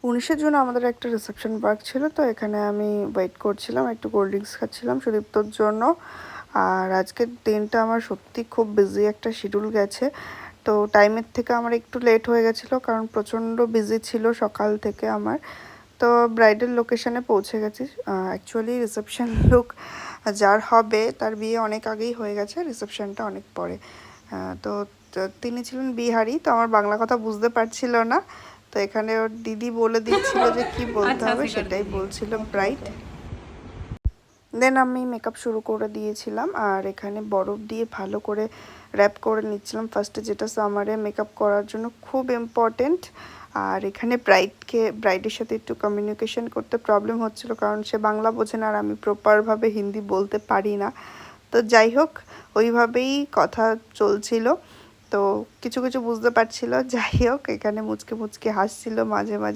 19শে June আমাদের একটা reception park ছিল, তো এখানে আমি ওয়েট করছিলাম, একটু কোল্ড ড্রিঙ্কস খাচ্ছিলাম সুদীপ্তর জন্য। আর আজকের দিনটা আমার সত্যি খুব বিজি একটা শিডিউল গেছে, তো টাইমের থেকে আমার একটু লেট হয়ে গেছিলো কারণ প্রচণ্ড বিজি ছিল সকাল থেকে আমার। তো ব্রাইডাল লোকেশানে পৌঁছে গেছি। অ্যাকচুয়ালি রিসেপশন লুক যার হবে তার বিয়ে অনেক আগেই হয়ে গেছে, রিসেপশনটা অনেক পরে। তো তিনি ছিলেন বিহারি, তো আমার বাংলা কথা বুঝতে পারছিল না, তো এখানে ওর দিদি বলে দিচ্ছিল যে কি বলতে হবে সেটাই বলছিল ব্রাইড। দেন আমি মেকআপ শুরু করে দিয়েছিলাম, আর এখানে বরফ দিয়ে ভালো করে র্যাপ করে নিচ্ছিলাম ফার্স্টে, যেটা সামারে মেকআপ করার জন্য খুব ইম্পর্টেন্ট। আর এখানে ব্রাইডের সাথে একটু কমিউনিকেশন করতে প্রবলেম হচ্ছিল কারণ সে বাংলা বোঝে না আর আমি প্রপারভাবে হিন্দি বলতে পারি না। তো যাই হোক, ওইভাবেই কথা চলছিল, তো কিছু কিছু বুঝতে পারছিল। যাই হোক, এখানে মুচকে মুচকে হাসছিল মাঝে মাঝে।